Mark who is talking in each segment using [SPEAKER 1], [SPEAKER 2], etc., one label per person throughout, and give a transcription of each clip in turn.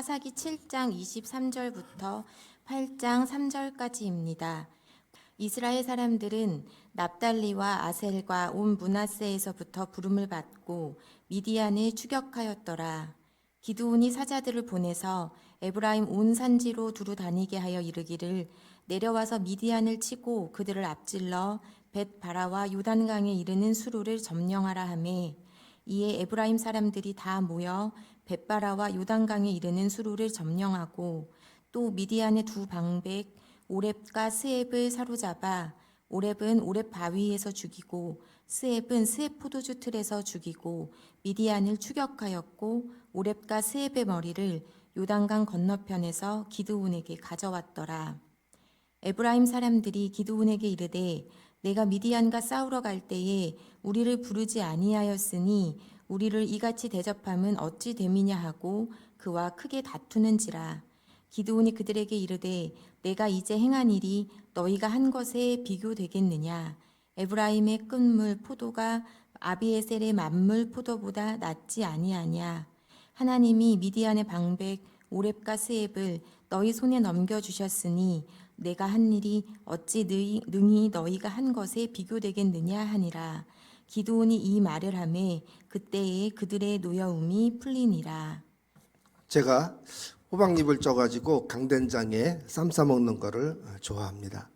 [SPEAKER 1] 사사기 7장 23절부터 8장 3절까지입니다. 이스라엘 사람들은 납달리와 아셀과 온 므낫세에서부터 부름을 받고 미디안을 추격하였더라. 기드온이 사자들을 보내서 에브라임 온 산지로 두루 다니게 하여 이르기를 내려와서 미디안을 치고 그들을 앞질러 벳바라와 요단강에 이르는 수로를 점령하라 하매 이에 에브라임 사람들이 다 모여 벳바라와 요단강에 이르는 수로를 점령하고 또 미디안의 두 방백 오렙과 스앱을 사로잡아 오렙은 오렙 바위에서 죽이고 스앱은 스앱 포도주 틀에서 죽이고 미디안을 추격하였고 오렙과 스앱의 머리를 요단강 건너편에서 기드온에게 가져왔더라. 에브라임 사람들이 기드온에게 이르되 내가 미디안과 싸우러 갈 때에 우리를 부르지 아니하였으니 우리를 이같이 대접함은 어찌 됨이냐 하고 그와 크게 다투는지라. 기드온이 그들에게 이르되 내가 이제 행한 일이 너희가 한 것에 비교되겠느냐. 에브라임의 끝물 포도가 아비에셀의 만물 포도보다 낫지 아니하냐. 하나님이 미디안의 방백 오렙과 스앱을 너희 손에 넘겨주셨으니 내가 한 일이 어찌 능히 너희가 한 것에 비교되겠느냐 하니라. 기드온이 이 말을 하매 그때에 그들의 노여움이 풀리니라.
[SPEAKER 2] 제가 호박잎을 쪄가지고 강된장에 쌈 싸먹는 거를 좋아합니다.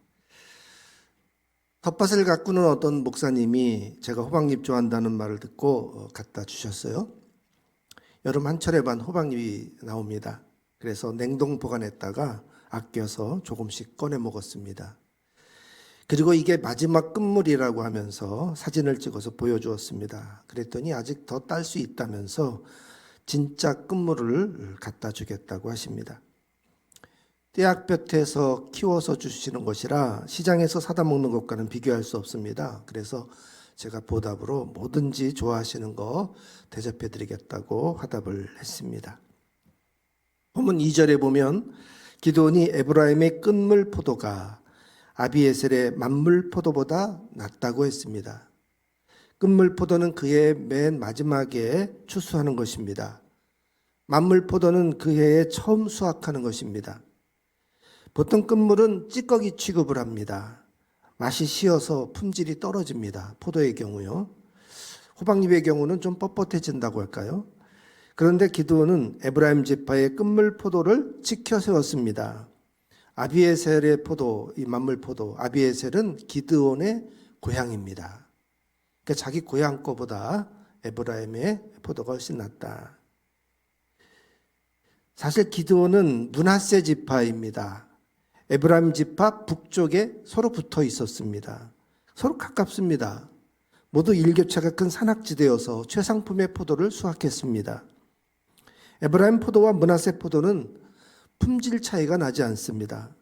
[SPEAKER 2] 텃밭을 가꾸는 어떤 목사님이 제가 호박잎 좋아한다는 말을 듣고 갖다 주셨어요. 여름 한철에 반 호박잎이 나옵니다. 그래서 냉동 보관했다가 아껴서 조금씩 꺼내 먹었습니다. 그리고 이게 마지막 끝물이라고 하면서 사진을 찍어서 보여주었습니다. 그랬더니 아직 더 딸 수 있다면서 진짜 끝물을 갖다 주겠다고 하십니다. 떼약볕에서 키워서 주시는 것이라 시장에서 사다 먹는 것과는 비교할 수 없습니다. 그래서 제가 보답으로 뭐든지 좋아하시는 거 대접해 드리겠다고 화답을 했습니다. 본문 2절에 보면 기드온이 에브라임의 끝물 포도가 아비에셀의 만물 포도보다 낫다고 했습니다. 끝물 포도는 그의 맨 마지막에 추수하는 것입니다. 만물 포도는 그 해에 처음 수확하는 것입니다. 보통 끝물은 찌꺼기 취급을 합니다. 맛이 시어서 품질이 떨어집니다. 포도의 경우요. 호박잎의 경우는 좀 뻣뻣해진다고 할까요? 그런데 기드온은 에브라임 지파의 끝물 포도를 지켜 세웠습니다. 아비에셀의 포도, 이 만물 포도, 아비에셀은 기드온의 고향입니다. 그러니까 자기 고향 거보다 에브라임의 포도가 훨씬 낫다. 사실 기드온은 므낫세 지파입니다. 에브라임 지파 북쪽에 서로 붙어 있었습니다. 서로 가깝습니다. 모두 일교차가 큰 산악지대여서 최상품의 포도를 수확했습니다. 에브라임 포도와 므낫세 포도는 품질 차이가 나지 않습니다.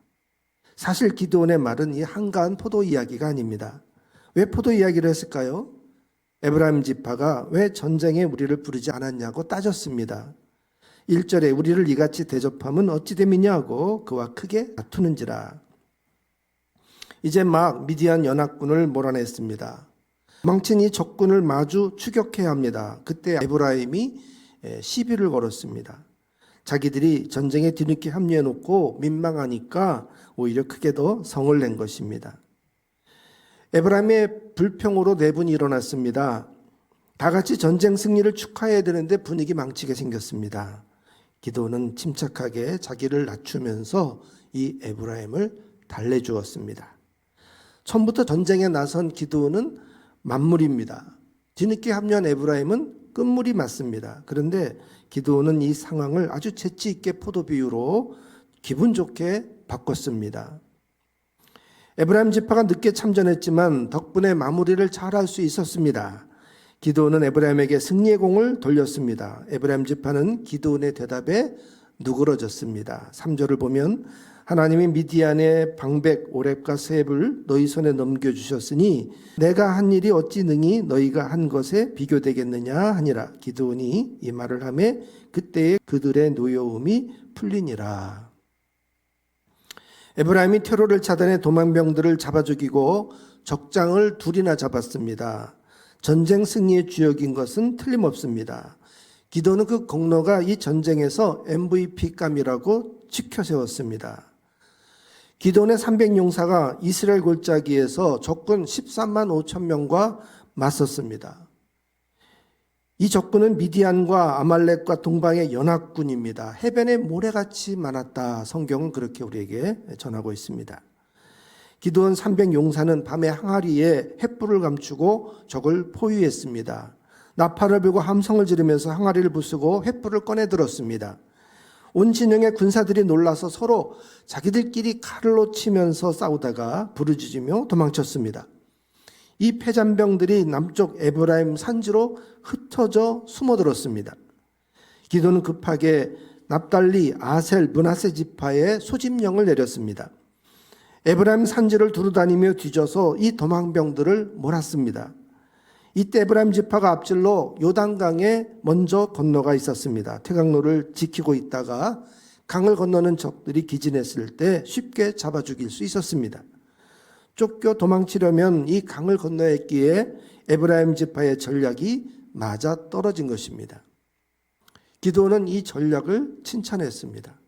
[SPEAKER 2] 사실 기드온의 말은 이 한가한 포도 이야기가 아닙니다. 왜 포도 이야기를 했을까요? 에브라임 지파가 왜 전쟁에 우리를 부르지 않았냐고 따졌습니다. 1절에 우리를 이같이 대접함은 어찌 됨이냐고 그와 크게 다투는지라. 이제 막 미디안 연합군을 몰아냈습니다. 망친 이 적군을 마주 추격해야 합니다. 그때 에브라임이 시비를 걸었습니다. 자기들이 전쟁에 뒤늦게 합류해놓고 민망하니까 오히려 크게 더 성을 낸 것입니다. 에브라임의 불평으로 내분이 일어났습니다. 다 같이 전쟁 승리를 축하해야 되는데 분위기 망치게 생겼습니다. 기드온은 침착하게 자기를 낮추면서 이 에브라임을 달래주었습니다. 처음부터 전쟁에 나선 기드온은 만물입니다. 뒤늦게 합류한 에브라임은 끝물이 맞습니다. 그런데 기드온은 이 상황을 아주 재치 있게 포도 비유로 기분 좋게 바꿨습니다. 에브라임 지파가 늦게 참전했지만 덕분에 마무리를 잘할 수 있었습니다. 기드온은 에브라임에게 승리의 공을 돌렸습니다. 에브라임 지파는 기드온의 대답에 누그러졌습니다. 3절을 보면 하나님이 미디안의 방백 오렙과 스앱을 너희 손에 넘겨주셨으니 내가 한 일이 어찌 능히 너희가 한 것에 비교되겠느냐 하니라. 기드온이 이 말을 하매 그때에 그들의 노여움이 풀리니라. 에브라임이 테로를 차단해 도망병들을 잡아 죽이고 적장을 둘이나 잡았습니다. 전쟁 승리의 주역인 것은 틀림없습니다. 기도는 그 공로가 이 전쟁에서 MVP감이라고 지켜세웠습니다. 기도원의 300용사가 이스라엘 골짜기에서 적군 13만 5천 명과 맞섰습니다. 이 적군은 미디안과 아말렉과 동방의 연합군입니다. 해변에 모래같이 많았다. 성경은 그렇게 우리에게 전하고 있습니다. 기도원 300용사는 밤에 항아리에 횃불을 감추고 적을 포위했습니다. 나팔을 불고 함성을 지르면서 항아리를 부수고 횃불을 꺼내 들었습니다. 온 진영의 군사들이 놀라서 서로 자기들끼리 칼로 치면서 싸우다가 부르짖으며 도망쳤습니다. 이 패잔병들이 남쪽 에브라임 산지로 흩어져 숨어들었습니다. 기도는 급하게 납달리, 아셀, 므낫세 지파에 소집령을 내렸습니다. 에브라임 산지를 두루다니며 뒤져서 이 도망병들을 몰았습니다. 이때 에브라임 지파가 앞질러 요단강에 먼저 건너가 있었습니다. 태강로를 지키고 있다가 강을 건너는 적들이 기진했을 때 쉽게 잡아 죽일 수 있었습니다. 쫓겨 도망치려면 이 강을 건너야 했기에 에브라임 지파의 전략이 맞아 떨어진 것입니다. 기도는 이 전략을 칭찬했습니다.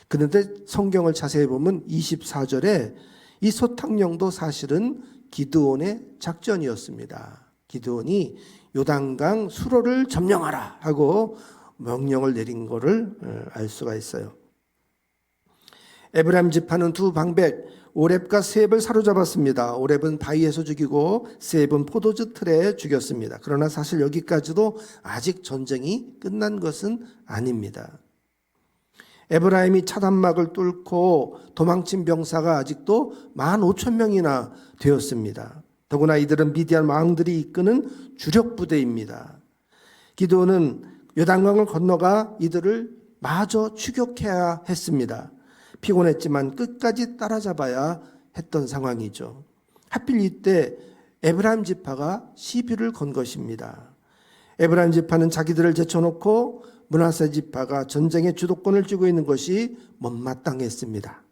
[SPEAKER 2] 그런데 성경을 자세히 보면 24절에 이 소탕령도 사실은 기드온의 작전이었습니다. 기드온이 요단강 수로를 점령하라 하고 명령을 내린 것을 알 수가 있어요. 에브라임 지파는 두 방백 오렙과 세heb을 사로잡았습니다. 오렙은 바위에서 죽이고 세heb은 포도주 틀에 죽였습니다. 그러나 사실 여기까지도 아직 전쟁이 끝난 것은 아닙니다. 에브라임이 차단막을 뚫고 도망친 병사가 아직도 15,000명이나 되었습니다. 더구나 이들은 미디안 왕들이 이끄는 주력 부대입니다. 기드온은 요단강을 건너가 이들을 마저 추격해야 했습니다. 피곤했지만 끝까지 따라잡아야 했던 상황이죠. 하필 이때 에브라임 지파가 시비를 건 것입니다. 에브라임 지파는 자기들을 제쳐놓고 므낫세 지파가 전쟁의 주도권을 쥐고 있는 것이 못마땅했습니다.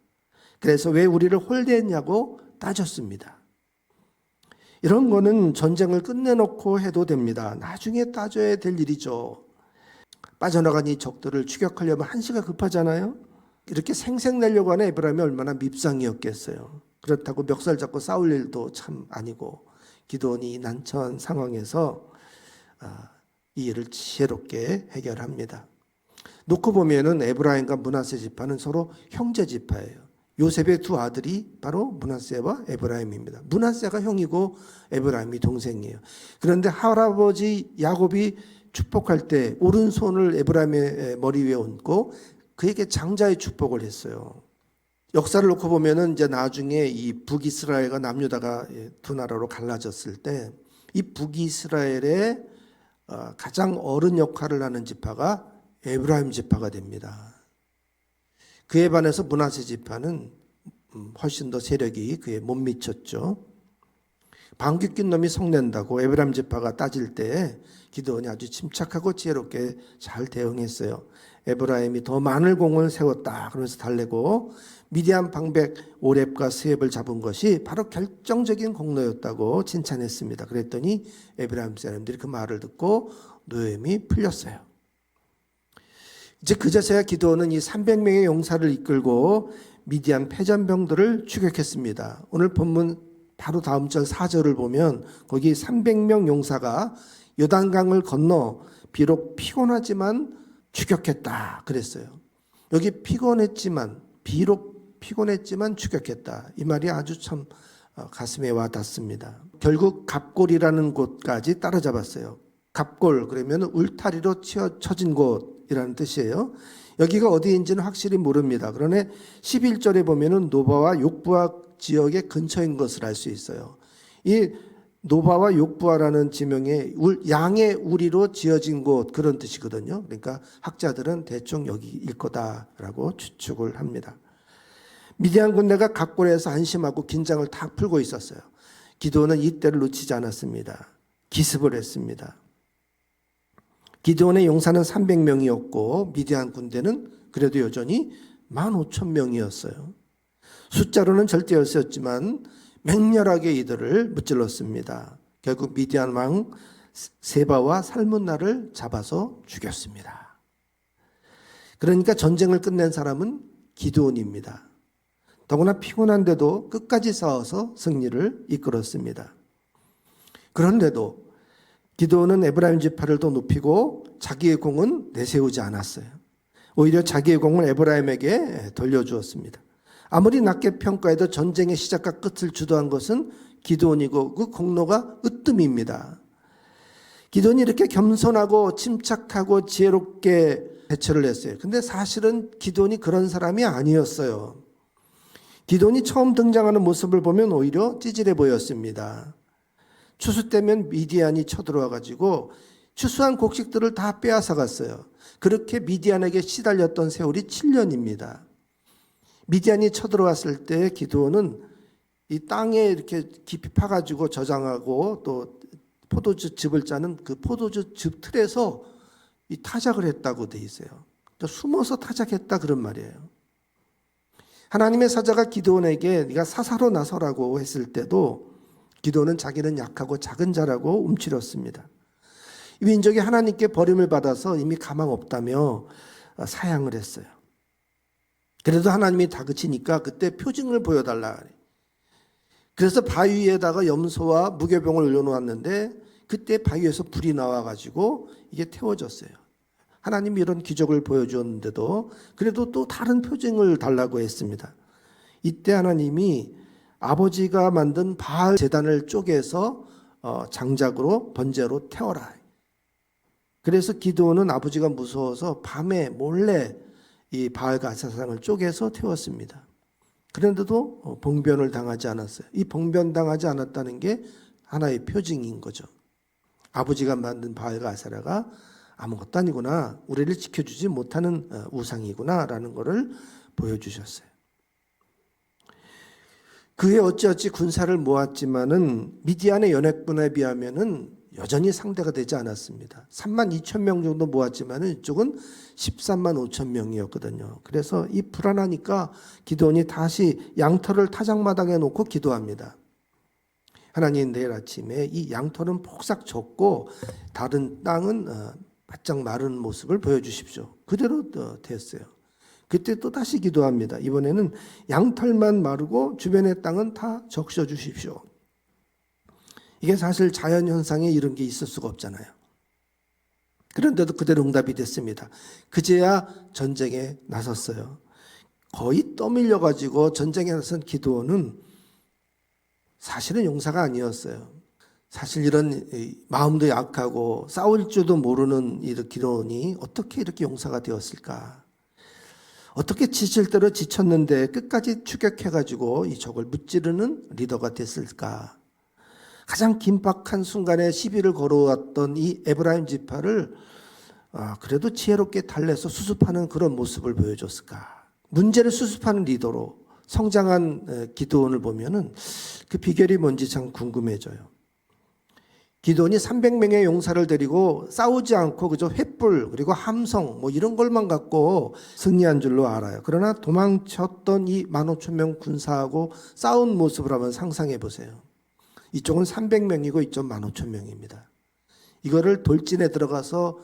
[SPEAKER 2] 그래서 왜 우리를 홀대했냐고 따졌습니다. 이런 거는 전쟁을 끝내놓고 해도 됩니다. 나중에 따져야 될 일이죠. 빠져나간 이 적들을 추격하려면 한시가 급하잖아요. 이렇게 생색내려고 하는 에브라임이 얼마나 밉상이었겠어요. 그렇다고 멱살 잡고 싸울 일도 참 아니고 기드온이 난처한 상황에서 이 일을 지혜롭게 해결합니다. 놓고 보면은 에브라임과 므낫세 지파는 서로 형제 지파예요. 요셉의 두 아들이 바로 므낫세와 에브라임입니다. 므낫세가 형이고 에브라임이 동생이에요. 그런데 할아버지 야곱이 축복할 때 오른손을 에브라임의 머리 위에 얹고 그에게 장자의 축복을 했어요. 역사를 놓고 보면은 이제 나중에 이 북이스라엘과 남유다가 두 나라로 갈라졌을 때 이 북이스라엘의 가장 어른 역할을 하는 지파가 에브라임 지파가 됩니다. 그에 반해서 므낫세 지파는 훨씬 더 세력이 그에 못 미쳤죠. 방귀 낀 놈이 성낸다고 에브라임 지파가 따질 때 기드온이 아주 침착하고 지혜롭게 잘 대응했어요. 에브라임이 더 많은 공을 세웠다 그러면서 달래고 미디안 방백 오렙과 세heb을 잡은 것이 바로 결정적인 공로였다고 칭찬했습니다. 그랬더니 에브라임 사람들이 그 말을 듣고 노염이 풀렸어요. 이제 그제서야 기드온은 이 300명의 용사를 이끌고 미디안 패잔병들을 추격했습니다. 오늘 본문 바로 다음 절 4절을 보면 거기 300명 용사가 요단강을 건너 비록 피곤하지만 추격했다 그랬어요. 여기 비록 피곤했지만 추격했다. 이 말이 아주 참 가슴에 와 닿습니다. 결국 갑골이라는 곳까지 따라잡았어요. 갑골 그러면 울타리로 쳐진 곳이라는 뜻이에요. 여기가 어디인지는 확실히 모릅니다. 그러나 11절에 보면은 노바와 욕부아 지역의 근처인 것을 알 수 있어요. 이 노바와 욕부아라는 지명의 양의 우리로 지어진 곳 그런 뜻이거든요. 그러니까 학자들은 대충 여기일 거다라고 추측을 합니다. 미디안 군대가 갑골에서 안심하고 긴장을 다 풀고 있었어요. 기드온은 이때를 놓치지 않았습니다. 기습을 했습니다. 기드온의 용사는 300명이었고 미디안 군대는 그래도 여전히 15,000명이었어요. 숫자로는 절대였었지만 맹렬하게 이들을 무찔렀습니다. 결국 미디안 왕 세바와 살문나를 잡아서 죽였습니다. 그러니까 전쟁을 끝낸 사람은 기드온입니다. 더구나 피곤한데도 끝까지 싸워서 승리를 이끌었습니다. 그런데도 기드온은 에브라임 지파를 더 높이고 자기의 공은 내세우지 않았어요. 오히려 자기의 공을 에브라임에게 돌려주었습니다. 아무리 낮게 평가해도 전쟁의 시작과 끝을 주도한 것은 기드온이고 그 공로가 으뜸입니다. 기드온이 이렇게 겸손하고 침착하고 지혜롭게 대처를 했어요. 근데 사실은 기드온이 그런 사람이 아니었어요. 기드온이 처음 등장하는 모습을 보면 오히려 찌질해 보였습니다. 추수 때면 미디안이 쳐들어와 가지고 추수한 곡식들을 다 빼앗아 갔어요. 그렇게 미디안에게 시달렸던 세월이 7년입니다. 미디안이 쳐들어왔을 때 기드온은 이 땅에 이렇게 깊이 파가지고 저장하고 또 포도주 즙을 짜는 그 포도주 즙 틀에서 이 타작을 했다고 돼 있어요. 그러니까 숨어서 타작했다 그런 말이에요. 하나님의 사자가 기드온에게 네가 사사로 나서라고 했을 때도 기드온은 자기는 약하고 작은 자라고 움츠렸습니다. 이 민족이 하나님께 버림을 받아서 이미 가망 없다며 사양을 했어요. 그래도 하나님이 다그치니까 그때 표징을 보여달라. 그래서 바위에다가 염소와 무교병을 올려놓았는데 그때 바위에서 불이 나와가지고 이게 태워졌어요. 하나님이 이런 기적을 보여주었는데도 그래도 또 다른 표징을 달라고 했습니다. 이때 하나님이 아버지가 만든 바알 제단을 쪼개서 장작으로 번제로 태워라. 그래서 기드온은 아버지가 무서워서 밤에 몰래 이 바알과 아세라상을 쪼개서 태웠습니다. 그런데도 봉변을 당하지 않았어요. 이 봉변당하지 않았다는 게 하나의 표징인 거죠. 아버지가 만든 바알과 아세라가 아무것도 아니구나, 우리를 지켜주지 못하는 우상이구나라는 것을 보여주셨어요. 그에 어찌어찌 군사를 모았지만은 미디안의 연합군에 비하면은 여전히 상대가 되지 않았습니다. 3만 2천 명 정도 모았지만은 이쪽은 13만 5천 명이었거든요. 그래서 이 불안하니까 기드온이 다시 양털을 타작마당에 놓고 기도합니다. 하나님, 내일 아침에 이 양털은 폭삭 젖고 다른 땅은 바짝 마른 모습을 보여주십시오. 그대로 됐어요. 그때 또 다시 기도합니다. 이번에는 양털만 마르고 주변의 땅은 다 적셔 주십시오. 이게 사실 자연현상에 이런 게 있을 수가 없잖아요. 그런데도 그대로 응답이 됐습니다. 그제야 전쟁에 나섰어요. 거의 떠밀려가지고 전쟁에 나선 기드온은 사실은 용사가 아니었어요. 사실 이런 마음도 약하고 싸울 줄도 모르는 이 기드온이 어떻게 이렇게 용사가 되었을까? 어떻게 지칠 대로 지쳤는데 끝까지 추격해가지고 이 적을 무찌르는 리더가 됐을까? 가장 긴박한 순간에 시비를 걸어왔던 이 에브라임 지파를 그래도 지혜롭게 달래서 수습하는 그런 모습을 보여줬을까? 문제를 수습하는 리더로 성장한 기드온을 보면은 그 비결이 뭔지 참 궁금해져요. 기드온이 300명의 용사를 데리고 싸우지 않고 그저 횃불 그리고 함성 뭐 이런 것만 갖고 승리한 줄로 알아요. 그러나 도망쳤던 이 15,000명 군사하고 싸운 모습을 한번 상상해 보세요. 이쪽은 300명이고 이쪽 15,000명입니다. 이거를 돌진에 들어가서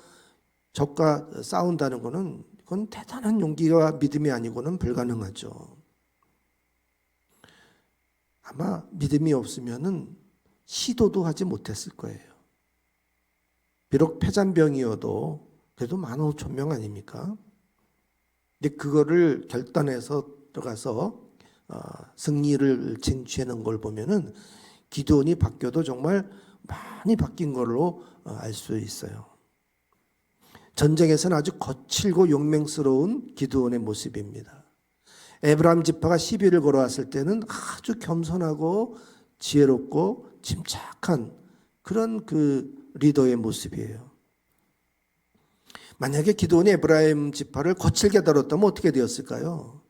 [SPEAKER 2] 적과 싸운다는 것은 그건 대단한 용기와 믿음이 아니고는 불가능하죠. 아마 믿음이 없으면은 시도도 하지 못했을 거예요. 비록 패잔병이어도 그래도 15,000명 아닙니까? 근데 그거를 결단해서 들어가서 승리를 쟁취하는 걸 보면은 기드온이 바뀌어도 정말 많이 바뀐 걸로 알 수 있어요. 전쟁에서는 아주 거칠고 용맹스러운 기드온의 모습입니다. 에브라임 지파가 시비를 걸어왔을 때는 아주 겸손하고 지혜롭고 침착한 그런 그 리더의 모습이에요. 만약에 기드온이 에브라임 지파를 거칠게 다뤘다면 어떻게 되었을까요?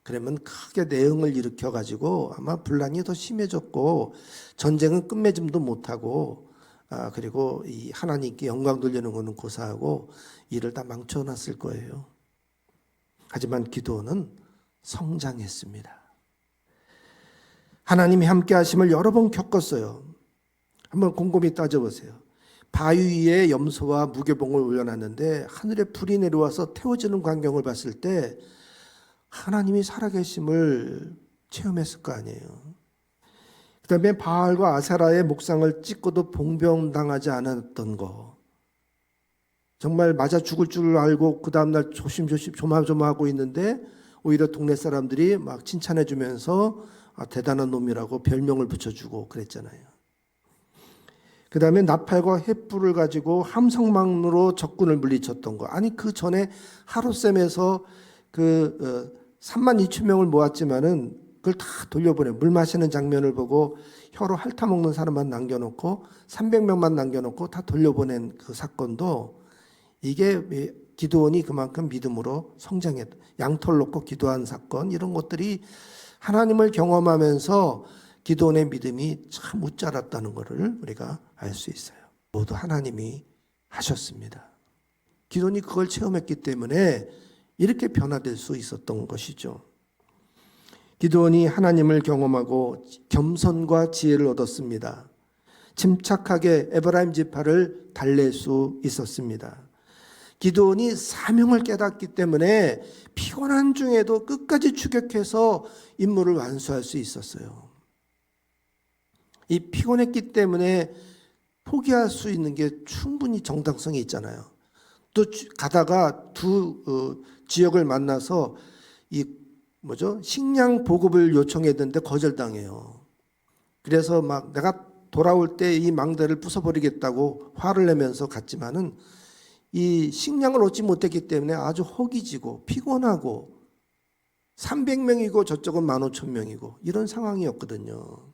[SPEAKER 2] 그러면 크게 내흥을 일으켜가지고 아마 분란이 더 심해졌고 전쟁은 끝맺음도 못하고 그리고 이 하나님께 영광 돌리는 것은 고사하고 일을 다 망쳐놨을 거예요. 하지만 기드온은 성장했습니다. 하나님이 함께 하심을 여러 번 겪었어요. 한번 곰곰이 따져보세요. 바위 위에 염소와 무교봉을 올려놨는데 하늘에 불이 내려와서 태워지는 광경을 봤을 때 하나님이 살아계심을 체험했을 거 아니에요. 그 다음에 바알과 아세라의 목상을 찍고도 봉변당하지 않았던 거. 정말 맞아 죽을 줄 알고 그 다음날 조마조마하고 있는데 오히려 동네 사람들이 막 칭찬해 주면서 대단한 놈이라고 별명을 붙여주고 그랬잖아요. 그 다음에 나팔과 횃불을 가지고 함성망으로 적군을 물리쳤던 거. 아니 그 전에 하룻샘에서 3만 2천 명을 모았지만은 그걸 다 돌려보내. 물 마시는 장면을 보고 혀로 핥아먹는 사람만 남겨놓고 300명만 남겨놓고 다 돌려보낸 그 사건도 이게 기드온이 그만큼 믿음으로 성장했. 양털 놓고 기도한 사건 이런 것들이 하나님을 경험하면서 기드온의 믿음이 참 웃자랐다는 것을 우리가 알 수 있어요. 모두 하나님이 하셨습니다. 기드온이 그걸 체험했기 때문에 이렇게 변화될 수 있었던 것이죠. 기드온이 하나님을 경험하고 겸손과 지혜를 얻었습니다. 침착하게 에브라임 지파를 달랠 수 있었습니다. 기드온이 사명을 깨닫기 때문에 피곤한 중에도 끝까지 추격해서 임무를 완수할 수 있었어요. 이 피곤했기 때문에 포기할 수 있는 게 충분히 정당성이 있잖아요. 또 가다가 두 지역을 만나서 식량 보급을 요청했는데 거절당해요. 그래서 막 내가 돌아올 때 이 망대를 부숴버리겠다고 화를 내면서 갔지만은 이 식량을 얻지 못했기 때문에 아주 허기지고 피곤하고 300명이고 저쪽은 15,000명이고 이런 상황이었거든요.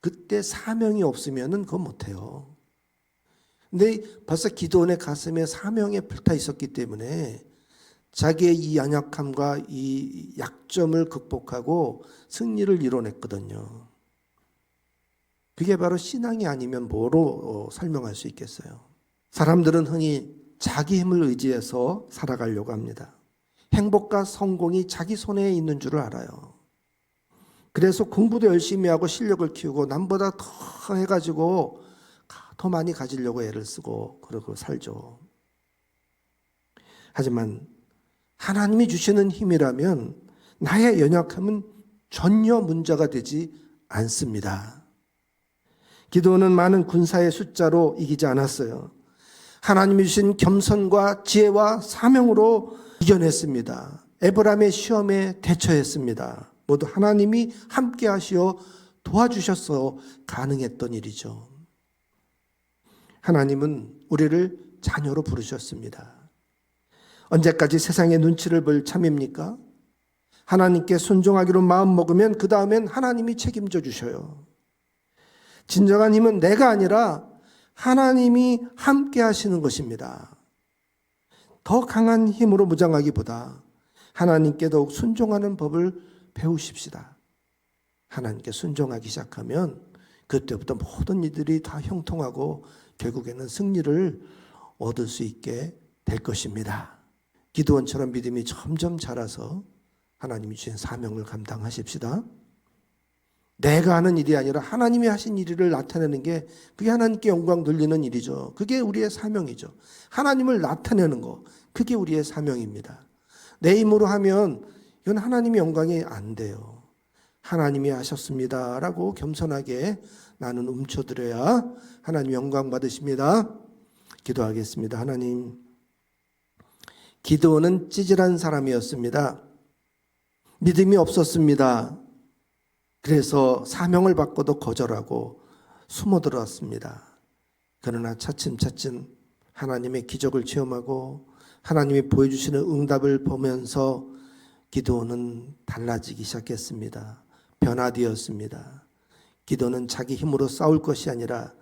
[SPEAKER 2] 그때 사명이 없으면은 그거 못해요. 근데 벌써 기드온의 가슴에 사명에 불타 있었기 때문에 자기의 이 연약함과 이 약점을 극복하고 승리를 이뤄냈거든요. 그게 바로 신앙이 아니면 뭐로 설명할 수 있겠어요? 사람들은 흔히 자기 힘을 의지해서 살아가려고 합니다. 행복과 성공이 자기 손에 있는 줄을 알아요. 그래서 공부도 열심히 하고 실력을 키우고 남보다 더 해가지고 더 많이 가지려고 애를 쓰고 그러고 살죠. 하지만 하나님이 주시는 힘이라면 나의 연약함은 전혀 문제가 되지 않습니다. 기드온은 많은 군사의 숫자로 이기지 않았어요. 하나님이 주신 겸손과 지혜와 사명으로 이겨냈습니다. 에브라임의 시험에 대처했습니다. 모두 하나님이 함께 하시어 도와주셔서 가능했던 일이죠. 하나님은 우리를 자녀로 부르셨습니다. 언제까지 세상의 눈치를 볼 참입니까? 하나님께 순종하기로 마음먹으면 그 다음엔 하나님이 책임져 주셔요. 진정한 힘은 내가 아니라 하나님이 함께 하시는 것입니다. 더 강한 힘으로 무장하기보다 하나님께 더욱 순종하는 법을 배우십시다. 하나님께 순종하기 시작하면 그때부터 모든 이들이 다 형통하고 결국에는 승리를 얻을 수 있게 될 것입니다. 기드온처럼 믿음이 점점 자라서 하나님이 주신 사명을 감당하십시다. 내가 하는 일이 아니라 하나님이 하신 일을 나타내는 게 그게 하나님께 영광 돌리는 일이죠. 그게 우리의 사명이죠. 하나님을 나타내는 거, 그게 우리의 사명입니다. 내 힘으로 하면 이건 하나님의 영광이 안 돼요. 하나님이 하셨습니다 라고 겸손하게 나는 움켜들어야 하나님 영광 받으십니다. 기도하겠습니다. 하나님, 기드온은 찌질한 사람이었습니다. 믿음이 없었습니다. 그래서 사명을 받고도 거절하고 숨어들었습니다. 그러나 차츰차츰 하나님의 기적을 체험하고 하나님이 보여주시는 응답을 보면서 기드온은 달라지기 시작했습니다. 변화되었습니다. 기드온은 자기 힘으로 싸울 것이 아니라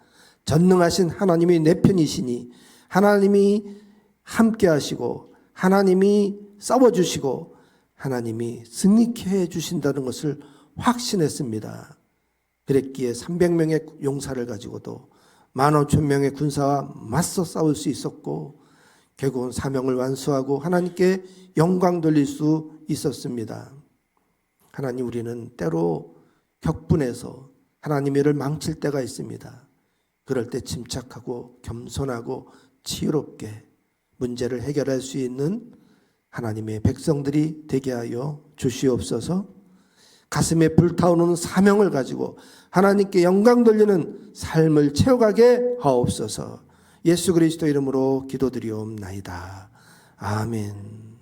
[SPEAKER 2] 전능하신 하나님이 내 편이시니 하나님이 함께 하시고 하나님이 싸워주시고 하나님이 승리케 해주신다는 것을 확신했습니다. 그랬기에 300명의 용사를 가지고도 15,000명의 군사와 맞서 싸울 수 있었고 결국은 사명을 완수하고 하나님께 영광 돌릴 수 있었습니다. 하나님, 우리는 때로 격분해서 하나님의 일을 망칠 때가 있습니다. 그럴 때 침착하고 겸손하고 지혜롭게 문제를 해결할 수 있는 하나님의 백성들이 되게 하여 주시옵소서. 가슴에 불타오르는 사명을 가지고 하나님께 영광 돌리는 삶을 채워가게 하옵소서. 예수 그리스도 이름으로 기도드리옵나이다. 아멘.